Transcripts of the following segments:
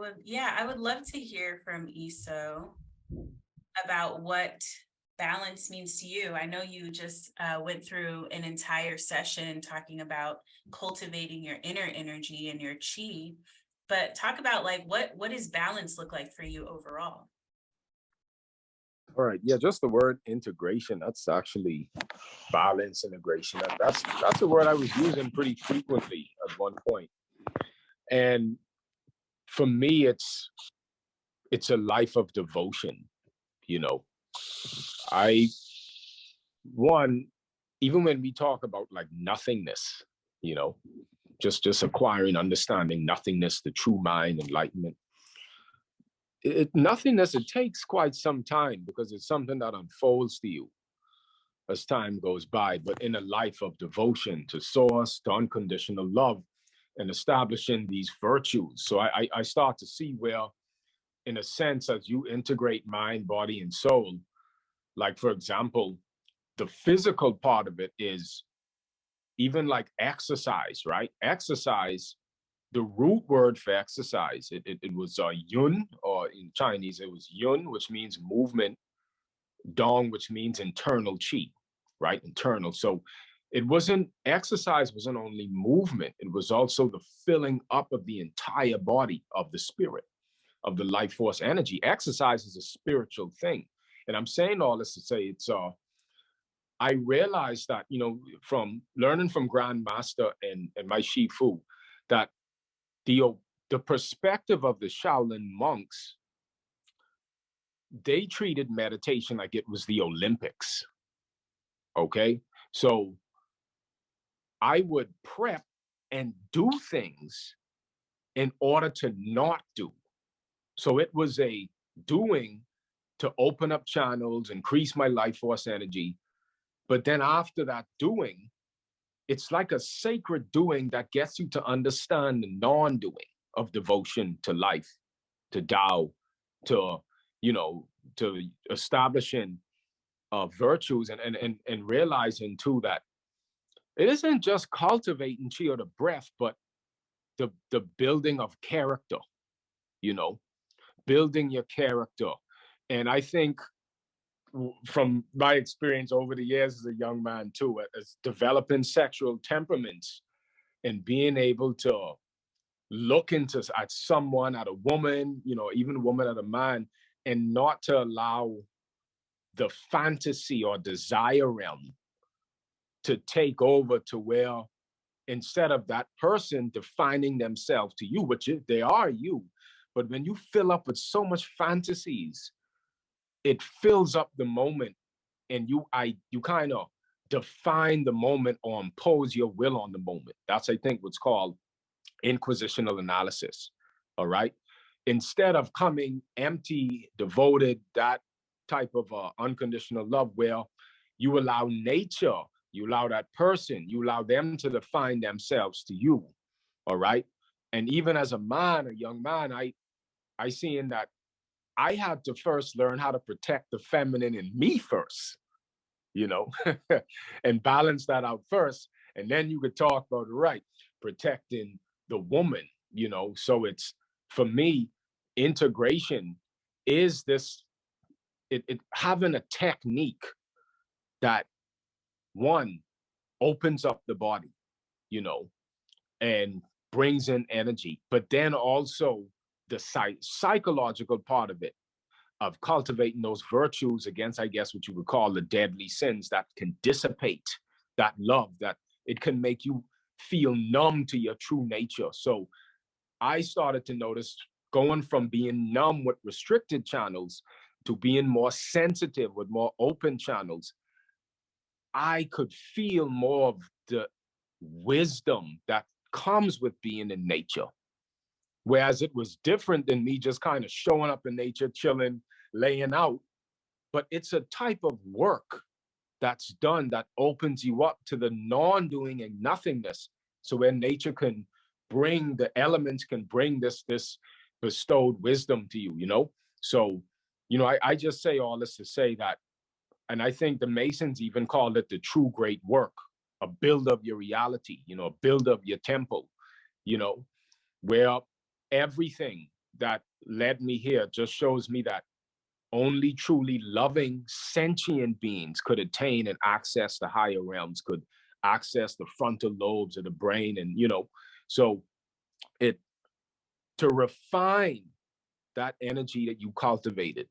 I would love to hear from Eso about what balance means to you. I know you just went through an entire session talking about cultivating your inner energy and your chi, but talk about like what does balance look like for you overall? All right. Yeah, just the word integration. That's actually balance, integration. That's a word I was using pretty frequently at one point. And for me, it's a life of devotion. You know, I one even when we talk about like nothingness, you know, just acquiring, understanding nothingness, the true mind, enlightenment. Nothingness, it takes quite some time because it's something that unfolds to you as time goes by, but in a life of devotion to source, to unconditional love, and establishing these virtues. So I start to see where, in a sense, as you integrate mind, body, and soul, like for example, the physical part of it is even like exercise, right? Exercise, the root word for exercise, it was yun, or in Chinese, it was yun, which means movement, dong, which means internal chi, right? Internal. So it wasn't, exercise wasn't only movement, it was also the filling up of the entire body of the spirit, of the life force energy. Exercise is a spiritual thing. And I'm saying all this to say I realized that, you know, from learning from Grandmaster and my Shifu, that the the perspective of the Shaolin monks, they treated meditation like it was the Olympics. Okay. So I would prep and do things in order to not do. So it was a doing to open up channels, increase my life force energy. But then after that doing, it's like a sacred doing that gets you to understand the non-doing of devotion to life, to Tao, to, you know, to establishing virtues, and realizing too that it isn't just cultivating chi or the breath, but the building of character, you know, building your character. And I think from my experience over the years as a young man too, as developing sexual temperaments and being able to look into at someone, at a woman, you know, even a woman at a man, and not to allow the fantasy or desire realm to take over, to where instead of that person defining themselves to you, which they are you, but when you fill up with so much fantasies, it fills up the moment, and you kind of define the moment or impose your will on the moment. That's, I think, what's called inquisitional analysis. All right. Instead of coming empty, devoted, that type of unconditional love, where you allow nature, you allow that person, you allow them to define themselves to you. All right. And even as a man, a young man, I see in that I had to first learn how to protect the feminine in me first, you know, and balance that out first. And then you could talk about, right, protecting the woman, you know. So it's, for me, integration is this, it having a technique that, one, opens up the body, you know, and brings in energy, but then also the psychological part of it, of cultivating those virtues against, I guess, what you would call the deadly sins that can dissipate that love, that it can make you feel numb to your true nature. So I started to notice, going from being numb with restricted channels to being more sensitive with more open channels, I could feel more of the wisdom that comes with being in nature. Whereas it was different than me just kind of showing up in nature, chilling, laying out. But it's a type of work that's done that opens you up to the non-doing and nothingness. So where nature can bring, the elements can bring this bestowed wisdom to you, you know? So, you know, I just say all this to say that, and I think the Masons even called it the true great work, a build of your reality, you know, a build of your temple, you know, where everything, that led me here just shows me that only truly loving sentient beings could attain and access the higher realms, could access the frontal lobes of the brain. And, so it, to refine that energy that you cultivated,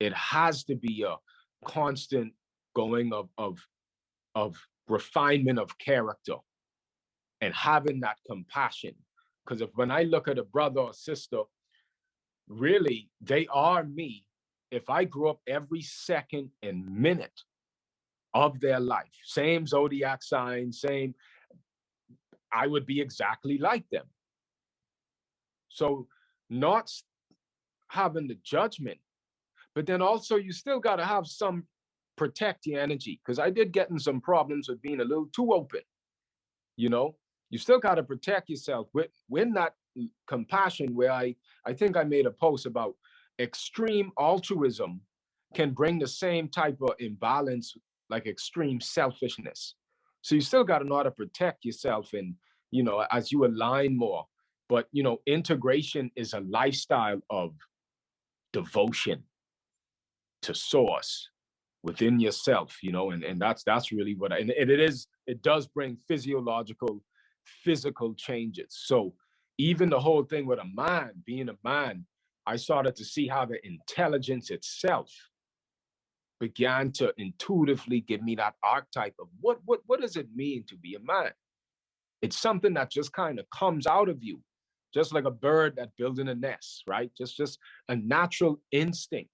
it has to be a constant going of refinement of character and having that compassion. Because if when I look at a brother or sister, really they are me. If I grew up every second and minute of their life, same zodiac sign, same, I would be exactly like them. So not having the judgment, but then also you still got to have some protect your energy, because I did get in some problems with being a little too open. you know you still got to protect yourself with that compassion, where I think I made a post about extreme altruism can bring the same type of imbalance like extreme selfishness. So you still got to know how to protect yourself, and as you align more. But integration is a lifestyle of devotion to source within yourself, and that's really what and it does bring physical changes. So even the whole thing with a man being a man, I started to see how the intelligence itself began to intuitively give me that archetype of what does it mean to be a man. It's something that just kind of comes out of you, just like a bird that building a nest, right? Just a natural instinct.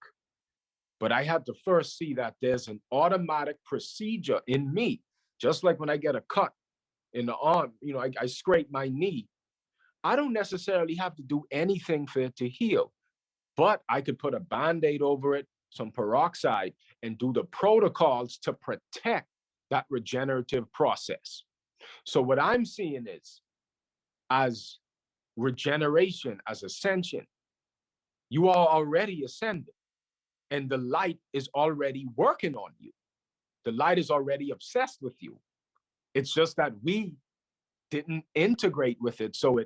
But I had to first see that there's an automatic procedure in me. Just like when I get a cut in the arm, I scrape my knee. I don't necessarily have to do anything for it to heal, but I could put a Band-Aid over it, some peroxide, and do the protocols to protect that regenerative process. So what I'm seeing is, as regeneration, as ascension, you are already ascended, and the light is already working on you. The light is already obsessed with you. It's just that we didn't integrate with it. So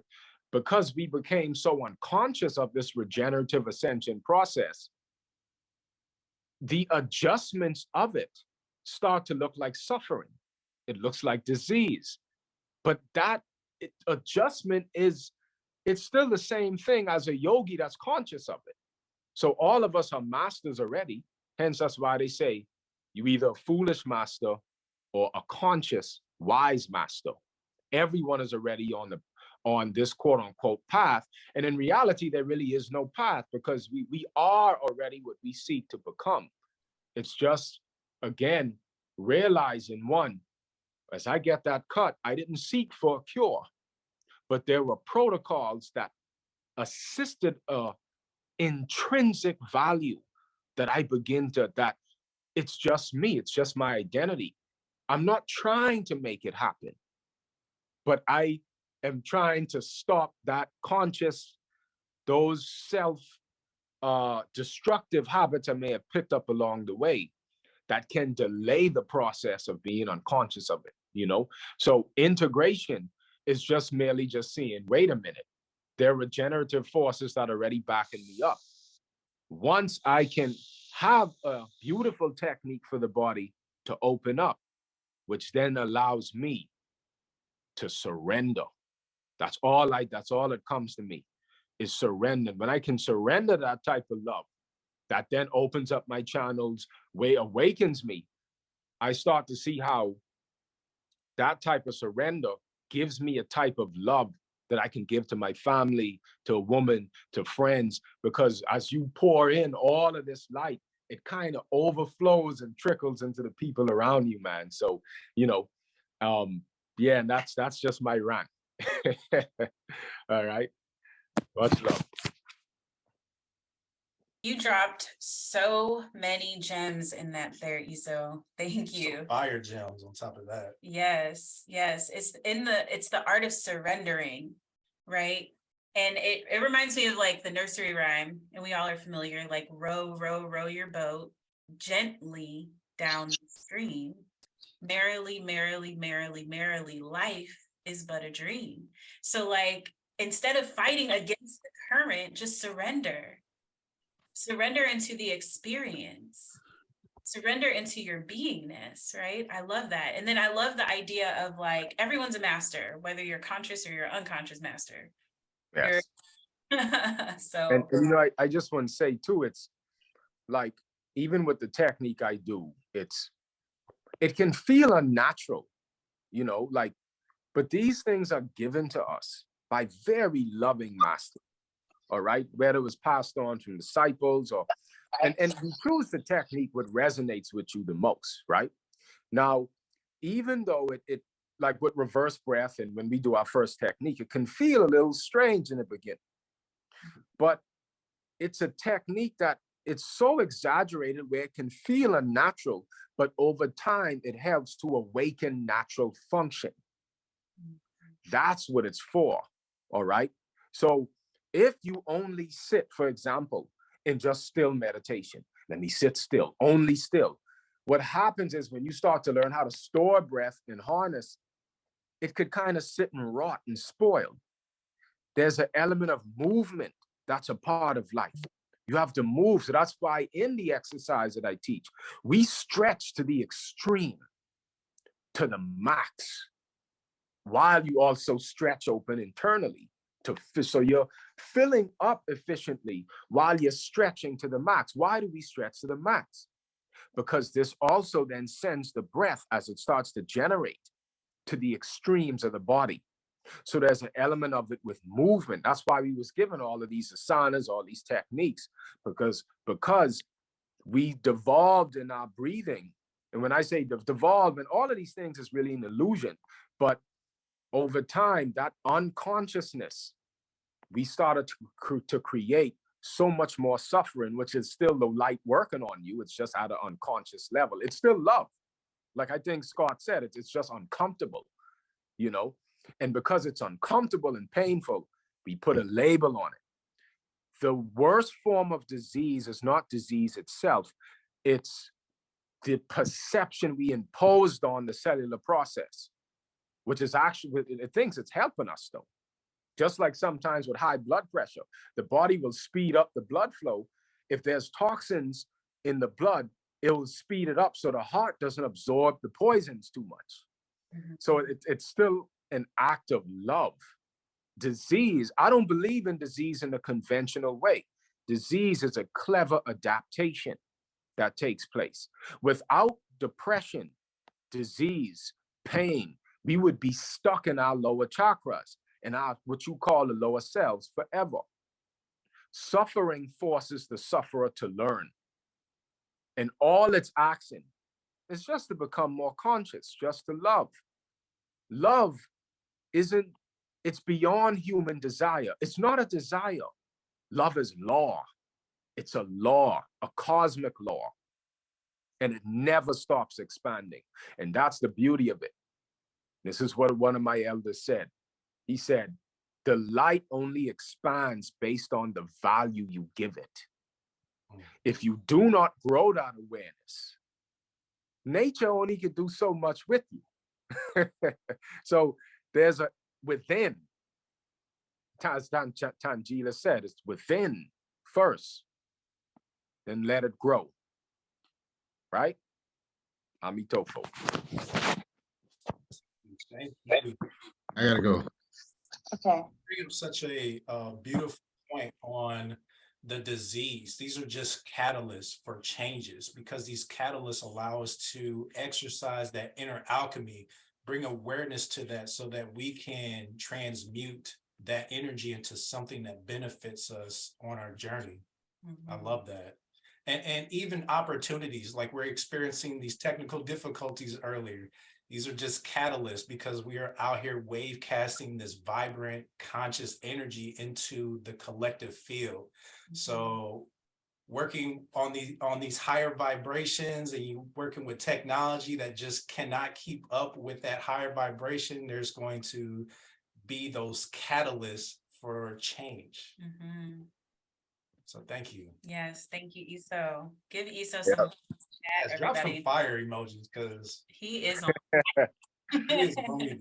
because we became so unconscious of this regenerative ascension process, the adjustments of it start to look like suffering. It looks like disease. But that adjustment it's still the same thing as a yogi that's conscious of it. So all of us are masters already. Hence, that's why they say you either a foolish master or a conscious, wise master. Everyone is already on this quote unquote path. And in reality, there really is no path, because we are already what we seek to become. It's just, again, realizing one, as I get that cut, I didn't seek for a cure, but there were protocols that assisted a intrinsic value that I begin to, that it's just me, it's just my identity. I'm not trying to make it happen, but I am trying to stop that those self destructive habits I may have picked up along the way that can delay the process of being unconscious of it. So integration is just merely just seeing, wait a minute, there are regenerative forces that are already backing me up. Once I can have a beautiful technique for the body to open up, which then allows me to surrender. That's all it comes to me, is surrender. When I can surrender that type of love, that then opens up my channels, awakens me. I start to see how that type of surrender gives me a type of love that I can give to my family, to a woman, to friends, because as you pour in all of this light, it kind of overflows and trickles into the people around you, man. So, yeah, and that's just my rant. All right. Much love. You dropped so many gems in that there, Eso. Thank you. Some fire gems on top of that. Yes. It's the art of surrendering, right? And it reminds me of like the nursery rhyme, and we all are familiar, like row, row, row your boat gently down the stream. Merrily, merrily, merrily, merrily, life is but a dream. So like, instead of fighting against the current, just surrender. Surrender into the experience. Surrender into your beingness, right? I love that. And then I love the idea of like, everyone's a master, whether you're conscious or you're unconscious master. Yes. So. And you know, I just want to say too, it's like, even with the technique I do, it can feel unnatural, you know, like, but these things are given to us by very loving masters, all right? Whether it was passed on from disciples or, and you choose the technique what resonates with you the most, right? Now, even though it like with reverse breath and when we do our first technique, it can feel a little strange in the beginning, but it's a technique that it's so exaggerated where it can feel unnatural, but over time it helps to awaken natural function. That's what it's for, all right? So if you only sit, for example, in just still meditation, let me sit still, only still. What happens is when you start to learn how to store breath and harness, it could kind of sit and rot and spoil. There's an element of movement that's a part of life. You have to move. So that's why in the exercise that I teach, we stretch to the extreme, to the max, while you also stretch open internally so you're filling up efficiently while you're stretching to the max. Why do we stretch to the max? Because this also then sends the breath as it starts to generate to the extremes of the body. So there's an element of it with movement. That's why we was given all of these asanas, all these techniques, because we devolved in our breathing. And when I say devolvement, all of these things is really an illusion. But over time, that unconsciousness, we started to create so much more suffering, which is still the light working on you. It's just at an unconscious level. It's still love. Like I think Scott said, it's just uncomfortable, you know? And because it's uncomfortable and painful, we put a label on it. The worst form of disease is not disease itself. It's the perception we imposed on the cellular process, which is actually, it thinks it's helping us though. Just like sometimes with high blood pressure, the body will speed up the blood flow. If there's toxins in the blood, it will speed it up so the heart doesn't absorb the poisons too much. Mm-hmm. So it's still an act of love. Disease, I don't believe in disease in the conventional way. Disease is a clever adaptation that takes place. Without depression, disease, pain, we would be stuck in our lower chakras and our what you call the lower selves forever. Suffering forces the sufferer to learn. And all it's asking is just to become more conscious, just to love. Love it's beyond human desire. It's not a desire. Love is law. It's a law, a cosmic law. And it never stops expanding. And that's the beauty of it. This is what one of my elders said. He said, the light only expands based on the value you give it. If you do not grow that awareness, nature only can do so much with you. So there's a within, as Tangela said, it's within first, then let it grow. Right? Amitofo. I gotta go. Okay. Bring up such a beautiful point on the disease. These are just catalysts for changes because these catalysts allow us to exercise that inner alchemy, bring awareness to that so that we can transmute that energy into something that benefits us on our journey. Mm-hmm. I love that. And even opportunities, like we're experiencing these technical difficulties earlier. These are just catalysts because we are out here wave casting this vibrant, conscious energy into the collective field. Mm-hmm. So working on these higher vibrations and you working with technology that just cannot keep up with that higher vibration, there's going to be those catalysts for change. Mm-hmm. So thank you. Yes, thank you, Eso. Give Eso some chat, yes, drop some fire emojis because he is on. he is moody.